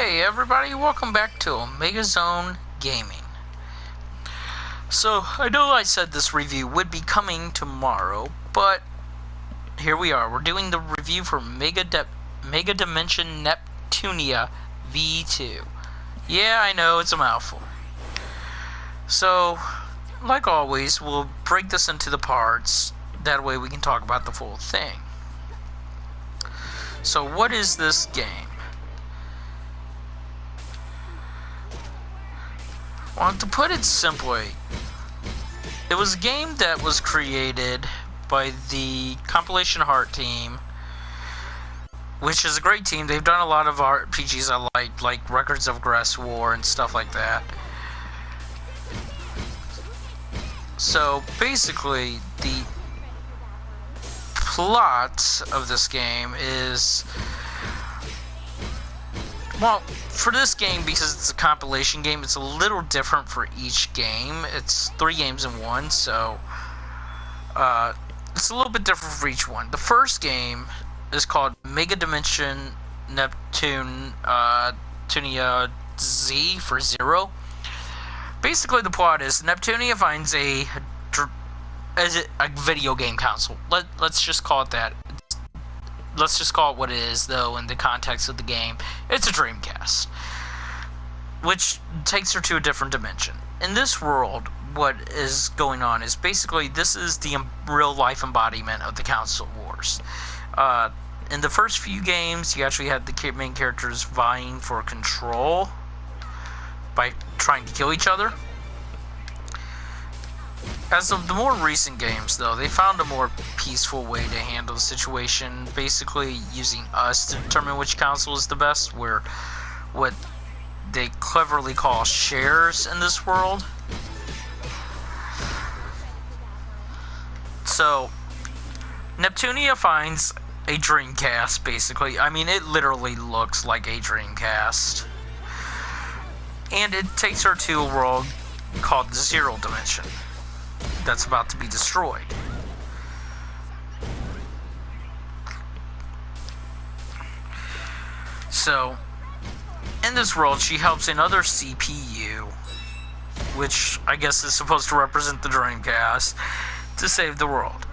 Hey everybody, welcome back to Megadimension Gaming. So, I know I said this review would be coming tomorrow, but here we are. We're doing the review for Megadimension Neptunia V2. Yeah, I know, it's a mouthful. So, like always, we'll break this into the parts. That way we can talk about the full thing. So, what is this game? Well, to put it simply, it was a game that was created by the Compilation Heart team, which is a great team. They've done a lot of RPGs I like Records of Grass War and stuff like that. So basically, the plot of this game is, well, for this game, because it's a compilation game, it's a little different for each game. It's 3 games in one, so it's a little bit different for each one. The first game is called Megadimension Neptunia Z for 0. Basically, the plot is Neptunia finds a video game console. Let's just call it that. Let's just call it what it is, though, in the context of the game. It's a Dreamcast, which takes her to a different dimension. In this world, what is going on is basically this is the real-life embodiment of the console wars. In the first few games, you actually had the main characters vying for control by trying to kill each other. As of the more recent games, though, they found a more peaceful way to handle the situation, basically using us to determine which console is the best, where what they cleverly call shares in this world. So, Neptunia finds a Dreamcast, basically. I mean, it literally looks like a Dreamcast. And it takes her to a world called the Zero Dimension that's about to be destroyed. So, in this world, she helps another CPU, which I guess is supposed to represent the Dreamcast, to save the world.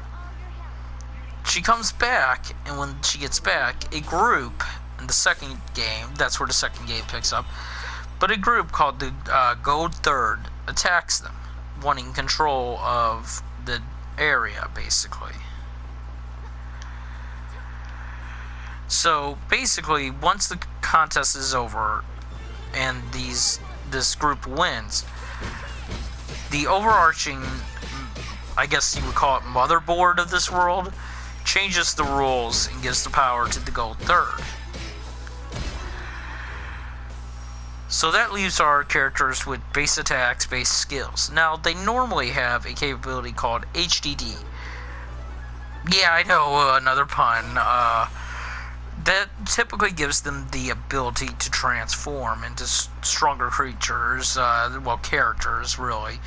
She comes back, and when she gets back, a group in the second game, that's where the second game picks up, but a group called the Gold Third attacks them, wanting control of the area, basically. So basically, once the contest is over and this group wins, the overarching, I guess you would call it, motherboard of this world changes the rules and gives the power to the Gold Third. So that leaves our characters with base attacks, base skills. Now, they normally have a capability called HDD. Yeah, I know, another pun. That typically gives them the ability to transform into stronger creatures, characters, really.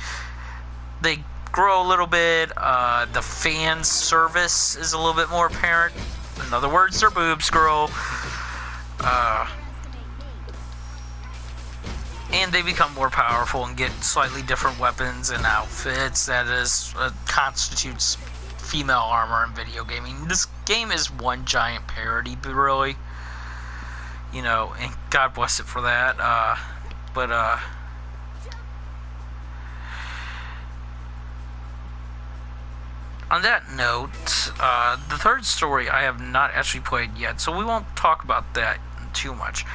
They grow a little bit, the fan service is a little bit more apparent. In other words, their boobs grow. And they become more powerful and get slightly different weapons and outfits that constitutes female armor in video gaming. This game is one giant parody, really. You know, and God bless it for that. On that note, the third story I have not actually played yet, so we won't talk about that too much.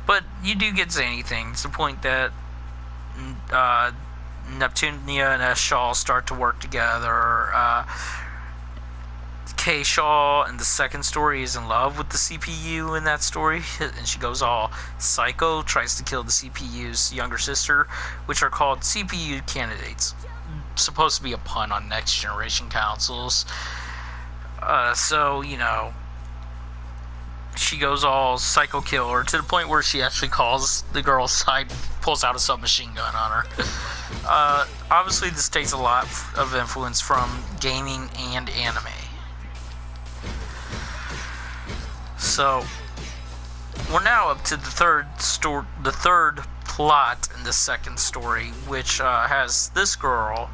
But you do get zany things. The point that Neptunia and Shaw start to work together. Kay Shaw in the second story is in love with the CPU in that story, and she goes all psycho, tries to kill the CPU's younger sister, which are called CPU candidates. Supposed to be a pun on next generation consoles. So, you know, she goes all psycho killer to the point where she actually calls the girl's side, pulls out a submachine gun on her. Obviously, this takes a lot of influence from gaming and anime. So, we're now up to the third plot in the second story, which has this girl,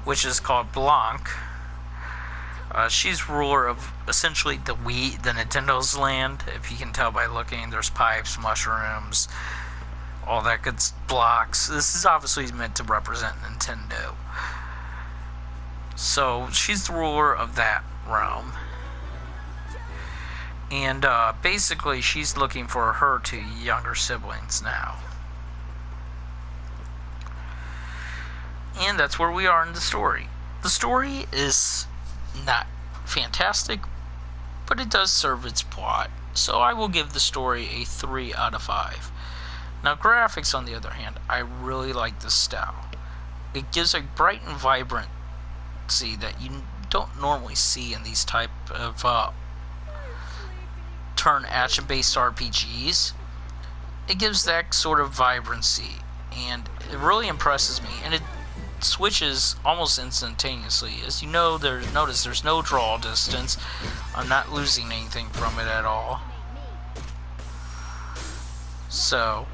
which is called Blanc. She's ruler of essentially the Nintendo's land. If you can tell by looking, there's pipes, mushrooms, all that good blocks. This is obviously meant to represent Nintendo. So she's the ruler of that realm. And basically she's looking for her two younger siblings now. And that's where we are in the story. The story is not fantastic, but it does serve its plot. So I will give the story a 3 out of 5. Now graphics, on the other hand, I really like this style. It gives a bright and vibrancy that you don't normally see in these type of turn action-based RPGs. It gives that sort of vibrancy, and it really impresses me. And it switches almost instantaneously. As you know, notice there's no draw distance. I'm not losing anything from it at all. So,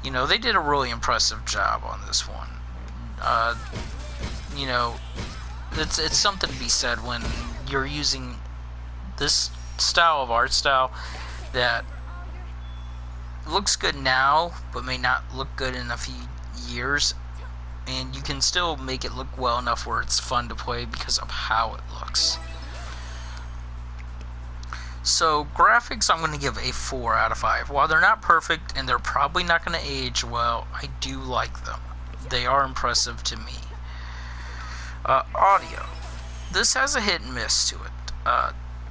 you know, they did a really impressive job on this one. You know, it's something to be said when you're using this style of art style that looks good now, but may not look good in a few years. And you can still make it look well enough where it's fun to play because of how it looks. So, graphics, I'm going to give a 4 out of 5. While they're not perfect, and they're probably not going to age well, I do like them. They are impressive to me. Audio. This has a hit and miss to it.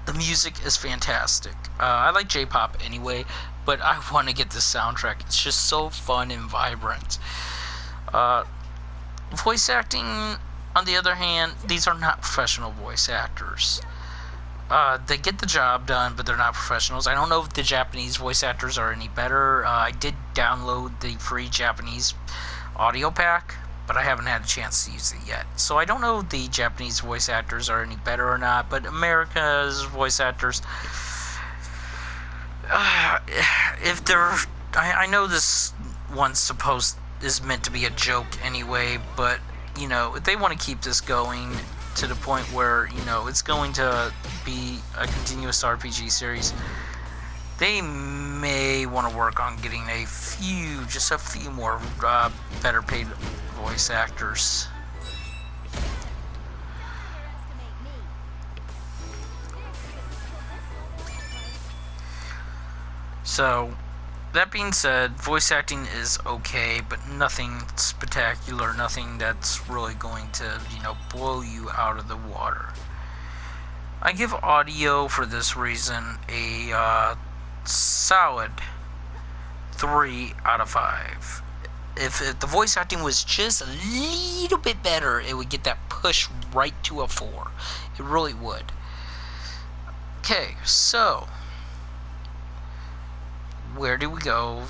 The music is fantastic. I like J-pop anyway, but I want to get the soundtrack. It's just so fun and vibrant. Voice acting, on the other hand, these are not professional voice actors. They get the job done, but they're not professionals. I don't know if the Japanese voice actors are any better. I did download the free Japanese audio pack, but I haven't had a chance to use it yet. So I don't know if the Japanese voice actors are any better or not, but America's voice actors, if they're... I know this one's is meant to be a joke anyway, but, you know, if they want to keep this going to the point where, you know, it's going to be a continuous RPG series, they may want to work on getting just a few more better paid voice actors. So, that being said, voice acting is okay, but nothing spectacular, nothing that's really going to, you know, blow you out of the water. I give audio, for this reason, a solid 3 out of 5. If the voice acting was just a little bit better, it would get that push right to a 4. It really would. Okay, so where do we go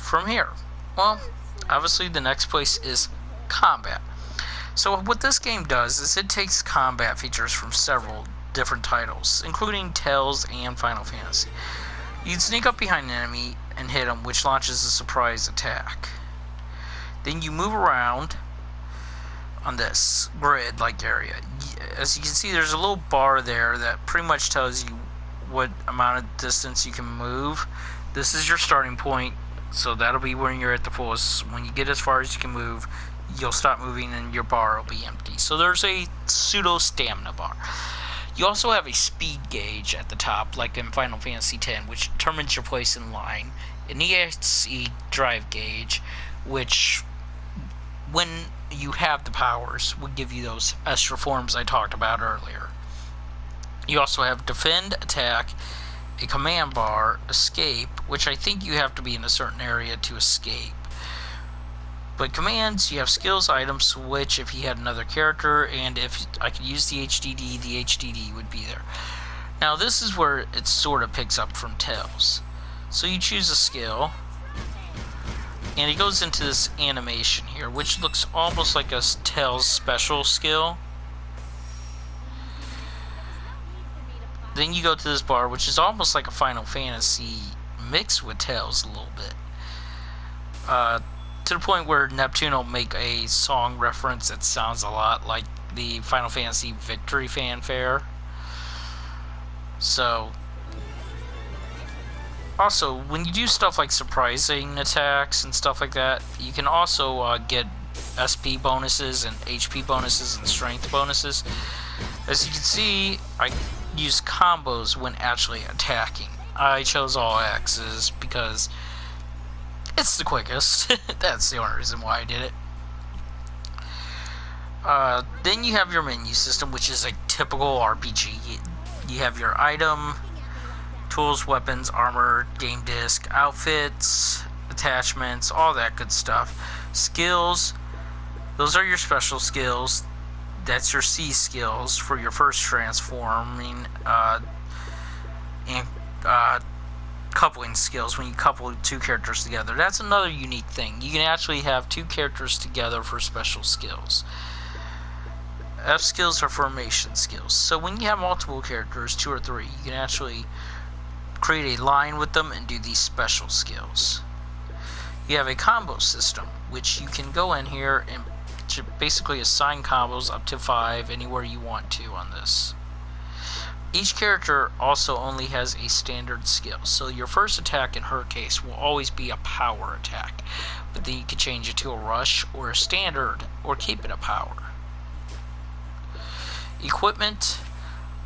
from here? Well, obviously the next place is combat. So what this game does is it takes combat features from several different titles, including Tales and Final Fantasy. You can sneak up behind an enemy and hit them, which launches a surprise attack. Then you move around on this grid-like area. As you can see, there's a little bar there that pretty much tells you what amount of distance you can move. This is your starting point, so that'll be when you're at the fullest. When you get as far as you can move, you'll stop moving and your bar will be empty. So there's a pseudo stamina bar. You also have a speed gauge at the top, like in Final Fantasy X, which determines your place in line. An EXE drive gauge, which, when you have the powers, will give you those extra forms I talked about earlier. You also have defend, attack, a command bar, escape, which I think you have to be in a certain area to escape. But commands, you have skills, items, switch if you had another character, and if I could use the HDD would be there. Now this is where it sort of picks up from Tales. So you choose a skill, and it goes into this animation here, which looks almost like a Tales special skill. Then you go to this bar, which is almost like a Final Fantasy mixed with Tales a little bit. To the point where Neptune will make a song reference that sounds a lot like the Final Fantasy Victory fanfare. So, also, when you do stuff like surprising attacks and stuff like that, you can also get SP bonuses and HP bonuses and strength bonuses. As you can see, I use combos when actually attacking. I chose all X's because it's the quickest. That's the only reason why I did it. Then you have your menu system, which is a typical RPG. You have your item, tools, weapons, armor, game disc, outfits, attachments, all that good stuff. Skills, those are your special skills. That's your C skills for your first transforming, and coupling skills when you couple two characters together. That's another unique thing. You can actually have two characters together for special skills. F skills are formation skills. So when you have multiple characters, 2 or 3, you can actually create a line with them and do these special skills. You have a combo system, which you can go in here and basically assign combos up to 5 anywhere you want to on this. Each character also only has a standard skill, so your first attack in her case will always be a power attack, but then you can change it to a rush or a standard or keep it a power. Equipment.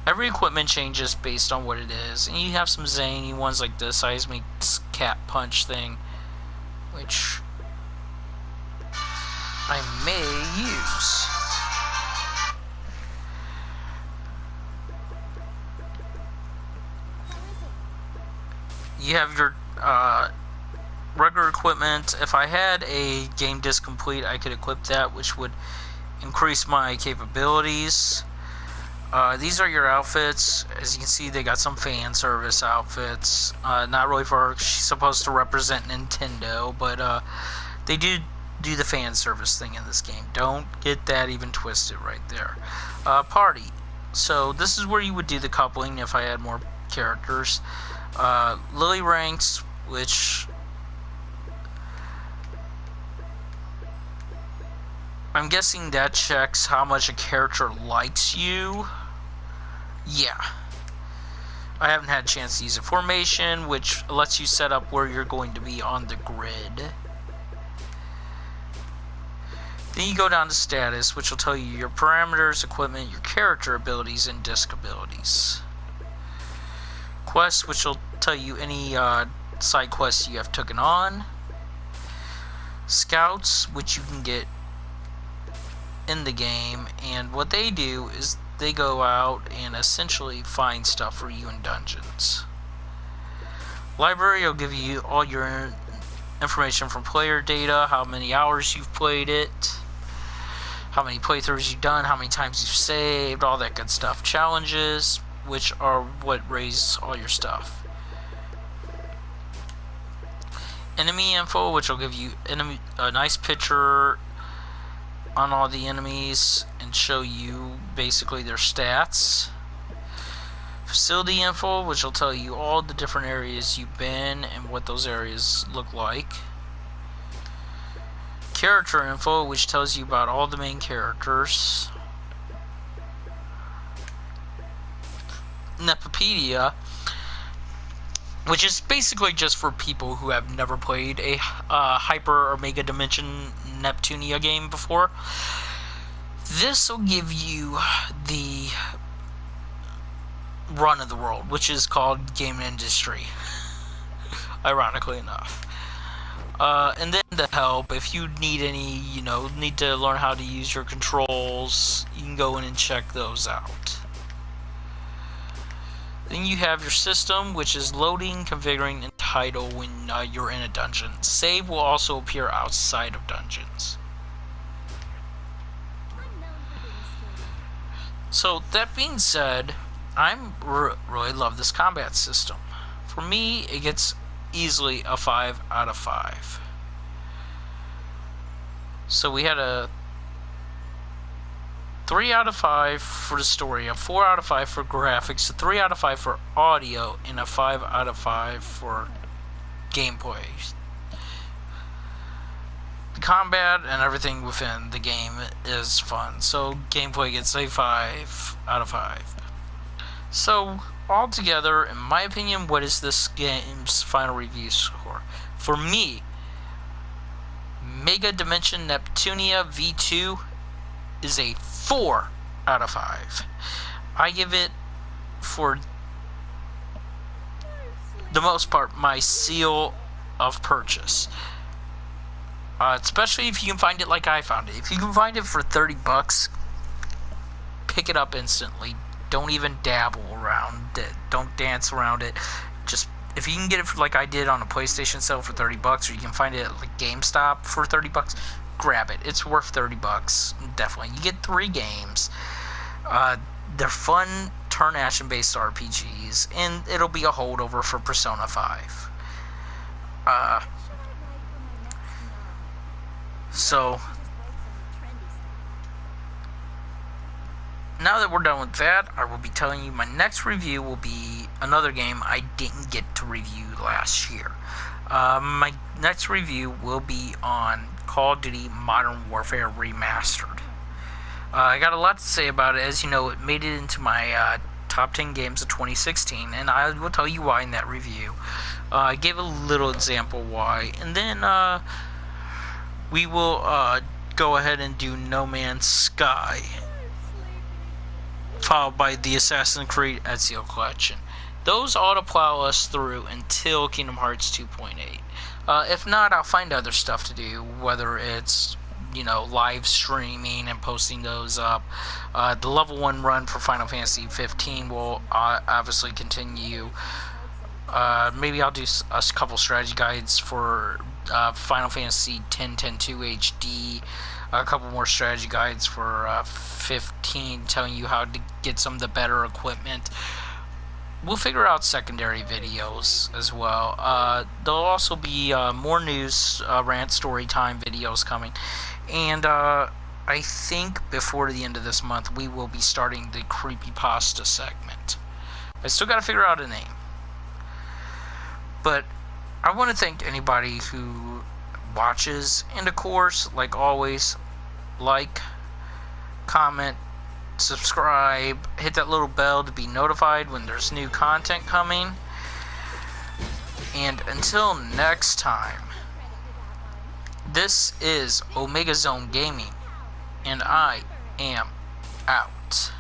Every equipment changes based on what it is, and you have some zany ones like this seismic cat punch thing, which I may use. You have your regular equipment. If I had a game disc complete, I could equip that, which would increase my capabilities. These are your outfits. As you can see, they got some fan service outfits. Not really for her. She's supposed to represent Nintendo, but they do the fan service thing in this game. Don't get that even twisted right there. Party. So this is where you would do the coupling if I had more characters. Lily ranks, which I'm guessing that checks how much a character likes you. Yeah. I haven't had a chance to use it. Formation, which lets you set up where you're going to be on the grid. Then you go down to status, which will tell you your parameters, equipment, your character abilities, and disc abilities. Quests, which will tell you any side quests you have taken on. Scouts, which you can get in the game, and what they do is they go out and essentially find stuff for you in dungeons. Library will give you all your information from player data, how many hours you've played it, how many playthroughs you've done, how many times you've saved, all that good stuff. Challenges, which are what raise all your stuff. Enemy info, which will give you a nice picture on all the enemies and show you basically their stats. Facility info, which will tell you all the different areas you've been and what those areas look like. Character info, which tells you about all the main characters. Nepopedia, which is basically just for people who have never played a Hyper or Megadimension Neptunia game before. This will give you the run of the world, which is called game industry, ironically enough. And then to help, if you need any, need to learn how to use your controls, you can go in and check those out. Then you have your system, which is loading, configuring, and title when you're in a dungeon. Save will also appear outside of dungeons. So, that being said, I really love this combat system. For me, it gets easily a 5 out of 5. So we had a 3 out of 5 for the story, a 4 out of 5 for graphics, a 3 out of 5 for audio, and a 5 out of 5 for gameplay. The combat and everything within the game is fun, so gameplay gets a 5 out of 5. So, altogether, in my opinion, what is this game's final review score? For me, Megadimension Neptunia V2 is a 4 out of 5. I give it, for the most part, my seal of purchase. Especially if you can find it like I found it. If you can find it for $30, pick it up instantly. Don't even dabble around it. Don't dance around it. Just, if you can get it for, like I did on a PlayStation sale for $30, or you can find it at like GameStop for $30, grab it. It's worth $30, definitely. You get 3 games. They're fun turn action based RPGs, and it'll be a holdover for Persona 5. So now that we're done with that, I will be telling you my next review will be another game I didn't get to review last year. My next review will be on Call of Duty Modern Warfare Remastered. I got a lot to say about it. As you know, it made it into my top 10 games of 2016, and I will tell you why in that review. I gave a little example why, and then we will go ahead and do No Man's Sky, followed by the Assassin's Creed Ezio Collection. Those ought to plow us through until Kingdom Hearts 2.8. If not, I'll find other stuff to do, whether it's, you know, live streaming and posting those up. The level 1 run for Final Fantasy 15 will obviously continue. Maybe I'll do a couple strategy guides for Final Fantasy 10-10-2 HD, a couple more strategy guides for 15, telling you how to get some of the better equipment. We'll figure out secondary videos as well. There'll also be more news, rant story time videos coming, and I think before the end of this month we will be starting the creepypasta segment. I still got to figure out a name, but I want to thank anybody who watches, and of course, like always, like, comment, subscribe, hit that little bell to be notified when there's new content coming. And until next time, this is Omega Zone Gaming, and I am out.